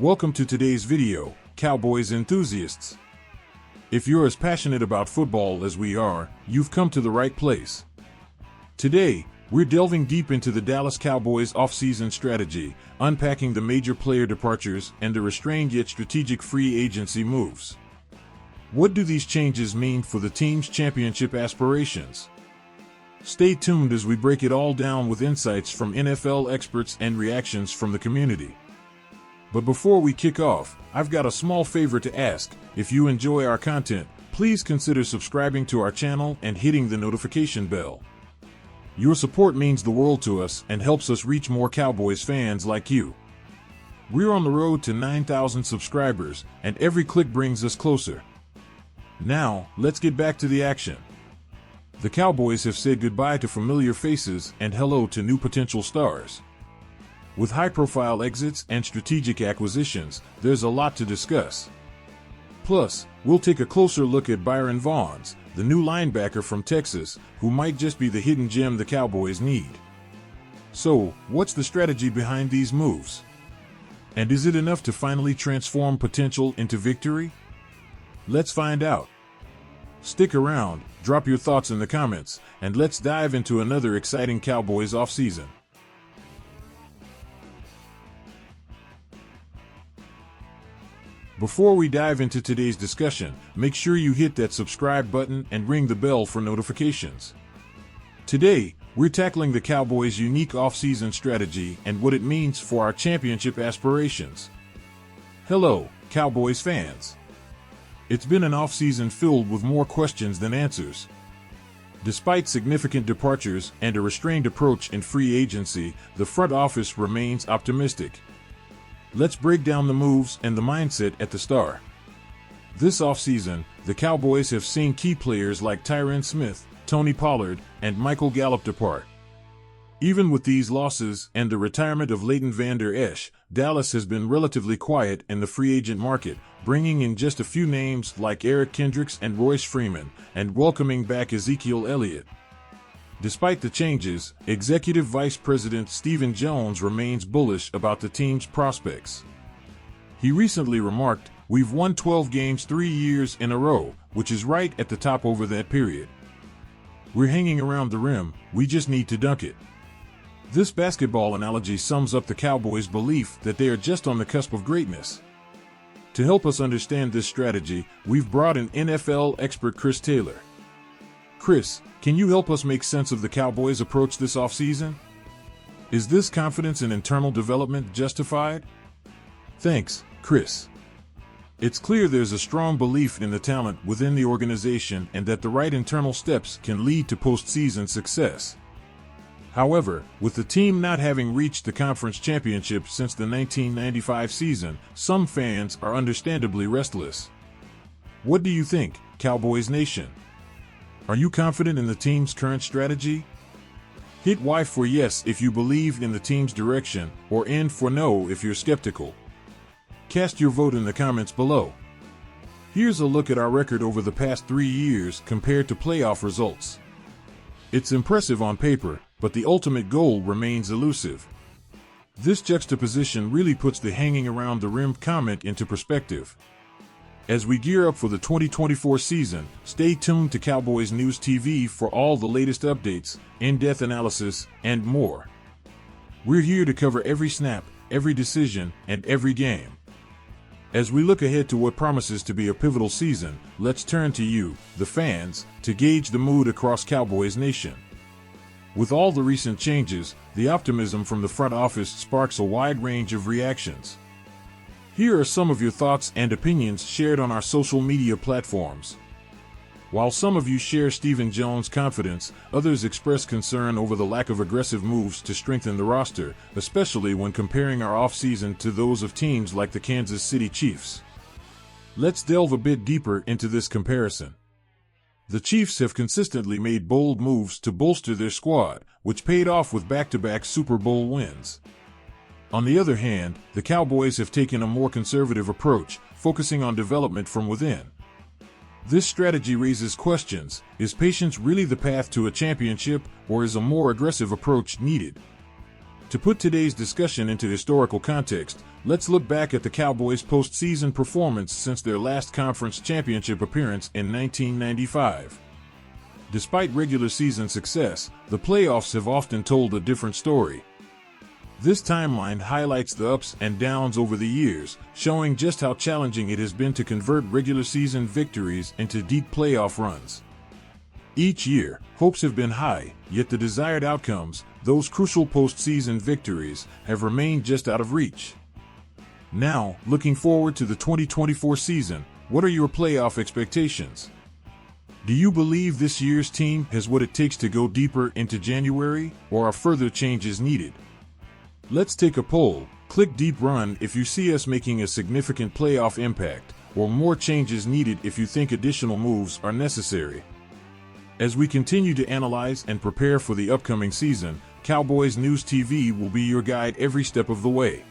Welcome to today's video, Cowboys enthusiasts. If you're as passionate about football as we are, you've come to the right place. Today, we're delving deep into the Dallas Cowboys offseason strategy, unpacking the major player departures and the restrained yet strategic free agency moves. What do these changes mean for the team's championship aspirations? Stay tuned as we break it all down with insights from NFL experts and reactions from the community. But before we kick off, I've got a small favor to ask. If you enjoy our content, please consider subscribing to our channel and hitting the notification bell. Your support means the world to us and helps us reach more Cowboys fans like you. We're on the road to 9,000 subscribers, and every click brings us closer. Now, let's get back to the action. The Cowboys have said goodbye to familiar faces and hello to new potential stars. With high-profile exits and strategic acquisitions, there's a lot to discuss. Plus, we'll take a closer look at Byron Vons, the new linebacker from Texas, who might just be the hidden gem the Cowboys need. So, what's the strategy behind these moves? And is it enough to finally transform potential into victory? Let's find out. Stick around, drop your thoughts in the comments, and let's dive into another exciting Cowboys offseason. Before we dive into today's discussion, make sure you hit that subscribe button and ring the bell for notifications. Today, we're tackling the Cowboys' unique offseason strategy and what it means for our championship aspirations. Hello, Cowboys fans. It's been an offseason filled with more questions than answers. Despite significant departures and a restrained approach in free agency, the front office remains optimistic. Let's break down the moves and the mindset at the start. This offseason, the Cowboys have seen key players like Tyron Smith, Tony Pollard, and Michael Gallup depart. Even with these losses and the retirement of Leighton Vander Esch, Dallas has been relatively quiet in the free agent market, bringing in just a few names like Eric Kendricks and Royce Freeman, and welcoming back Ezekiel Elliott. Despite the changes, Executive Vice President Stephen Jones remains bullish about the team's prospects. He recently remarked, "We've won 12 games 3 years in a row, which is right at the top over that period. We're hanging around the rim, we just need to dunk it." This basketball analogy sums up the Cowboys' belief that they are just on the cusp of greatness. To help us understand this strategy, we've brought in NFL expert Chris Taylor. Chris, can you help us make sense of the Cowboys' approach this offseason? Is this confidence in internal development justified? Thanks, Chris. It's clear there's a strong belief in the talent within the organization and that the right internal steps can lead to postseason success. However, with the team not having reached the conference championship since the 1995 season, some fans are understandably restless. What do you think, Cowboys Nation? Are you confident in the team's current strategy? Hit Y for yes if you believe in the team's direction, or N for no if you're skeptical. Cast your vote in the comments below. Here's a look at our record over the past 3 years compared to playoff results. It's impressive on paper, but the ultimate goal remains elusive. This juxtaposition really puts the hanging around the rim comment into perspective. As we gear up for the 2024 season, stay tuned to Cowboys News TV for all the latest updates, in-depth analysis, and more. We're here to cover every snap, every decision, and every game. As we look ahead to what promises to be a pivotal season, let's turn to you, the fans, to gauge the mood across Cowboys Nation. With all the recent changes, the optimism from the front office sparks a wide range of reactions. Here are some of your thoughts and opinions shared on our social media platforms. While some of you share Stephen Jones' confidence, others express concern over the lack of aggressive moves to strengthen the roster, especially when comparing our offseason to those of teams like the Kansas City Chiefs. Let's delve a bit deeper into this comparison. The Chiefs have consistently made bold moves to bolster their squad, which paid off with back-to-back Super Bowl wins. On the other hand, the Cowboys have taken a more conservative approach, focusing on development from within. This strategy raises questions. Is patience really the path to a championship, or is a more aggressive approach needed? To put today's discussion into historical context, let's look back at the Cowboys' postseason performance since their last conference championship appearance in 1995. Despite regular season success, the playoffs have often told a different story. This timeline highlights the ups and downs over the years, showing just how challenging it has been to convert regular season victories into deep playoff runs. Each year, hopes have been high, yet the desired outcomes, those crucial postseason victories, have remained just out of reach. Now, looking forward to the 2024 season, what are your playoff expectations? Do you believe this year's team has what it takes to go deeper into January, or are further changes needed? Let's take a poll. Click Deep Run if you see us making a significant playoff impact, or more changes needed if you think additional moves are necessary. As we continue to analyze and prepare for the upcoming season, Cowboys News TV will be your guide every step of the way.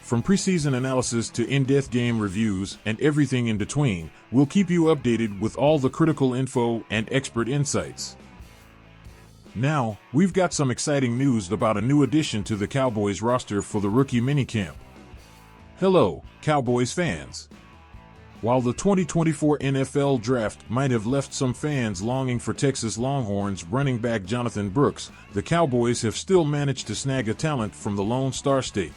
From preseason analysis to in-depth game reviews and everything in between, we'll keep you updated with all the critical info and expert insights. Now, we've got some exciting news about a new addition to the Cowboys roster for the rookie minicamp. Hello, Cowboys fans. While the 2024 NFL Draft might have left some fans longing for Texas Longhorns running back Jonathan Brooks, the Cowboys have still managed to snag a talent from the Lone Star State.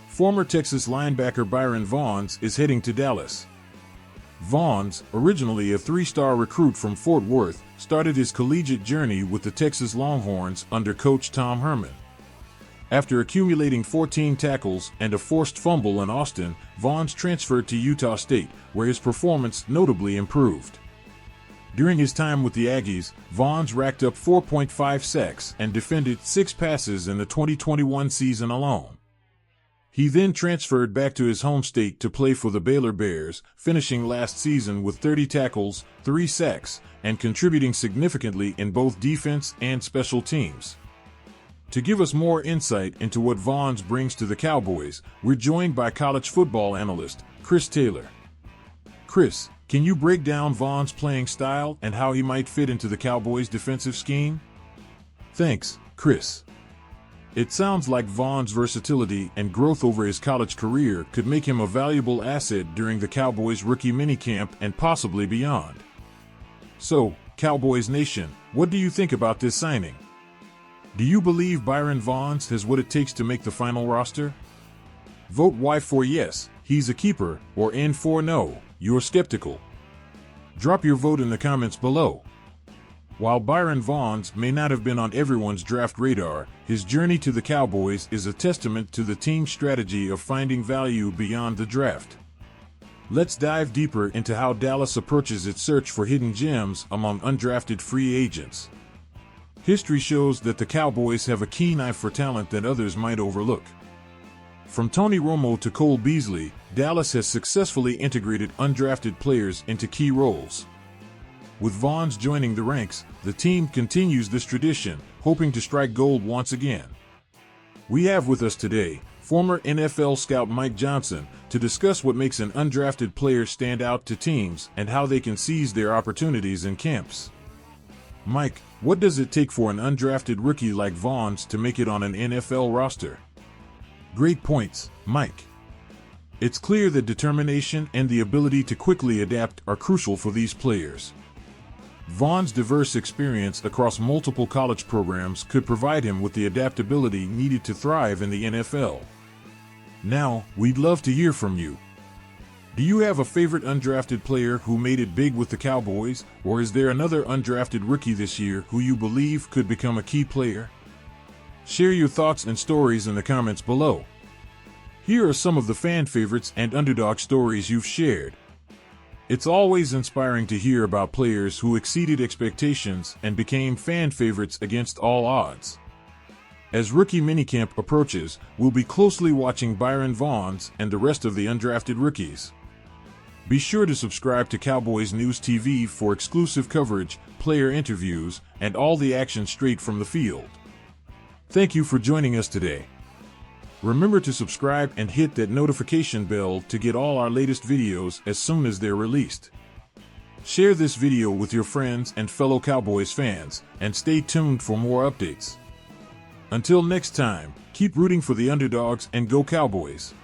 Former Texas linebacker Byron Vons is heading to Dallas. Vons, originally a three-star recruit from Fort Worth, started his collegiate journey with the Texas Longhorns under coach Tom Herman. After accumulating 14 tackles and a forced fumble in Austin, Vons transferred to Utah State, where his performance notably improved. During his time with the Aggies, Vons racked up 4.5 sacks and defended 6 passes in the 2021 season alone. He then transferred back to his home state to play for the Baylor Bears, finishing last season with 30 tackles, 3 sacks, and contributing significantly in both defense and special teams. To give us more insight into what Vons brings to the Cowboys, we're joined by college football analyst Chris Taylor. Chris, can you break down Vons' playing style and how he might fit into the Cowboys' defensive scheme? Thanks, Chris. It sounds like Vons' versatility and growth over his college career could make him a valuable asset during the Cowboys' rookie minicamp and possibly beyond. So, Cowboys Nation, what do you think about this signing? Do you believe Byron Vons has what it takes to make the final roster? Vote Y for yes, he's a keeper, or N for no, you're skeptical. Drop your vote in the comments below. While Byron Vons may not have been on everyone's draft radar, his journey to the Cowboys is a testament to the team's strategy of finding value beyond the draft. Let's dive deeper into how Dallas approaches its search for hidden gems among undrafted free agents. History shows that the Cowboys have a keen eye for talent that others might overlook. From Tony Romo to Cole Beasley, Dallas has successfully integrated undrafted players into key roles. With Vons joining the ranks, the team continues this tradition, hoping to strike gold once again. We have with us today former NFL scout Mike Johnson to discuss what makes an undrafted player stand out to teams and how they can seize their opportunities in camps. Mike, what does it take for an undrafted rookie like Vons to make it on an NFL roster? Great points, Mike. It's clear that determination and the ability to quickly adapt are crucial for these players. Vons' diverse experience across multiple college programs could provide him with the adaptability needed to thrive in the NFL. Now, we'd love to hear from you. Do you have a favorite undrafted player who made it big with the Cowboys, or is there another undrafted rookie this year who you believe could become a key player? Share your thoughts and stories in the comments below. Here are some of the fan favorites and underdog stories you've shared. It's always inspiring to hear about players who exceeded expectations and became fan favorites against all odds. As rookie minicamp approaches, we'll be closely watching Byron Vons and the rest of the undrafted rookies. Be sure to subscribe to Cowboys News TV for exclusive coverage, player interviews, and all the action straight from the field. Thank you for joining us today. Remember to subscribe and hit that notification bell to get all our latest videos as soon as they're released. Share this video with your friends and fellow Cowboys fans, and stay tuned for more updates. Until next time, keep rooting for the underdogs and go Cowboys.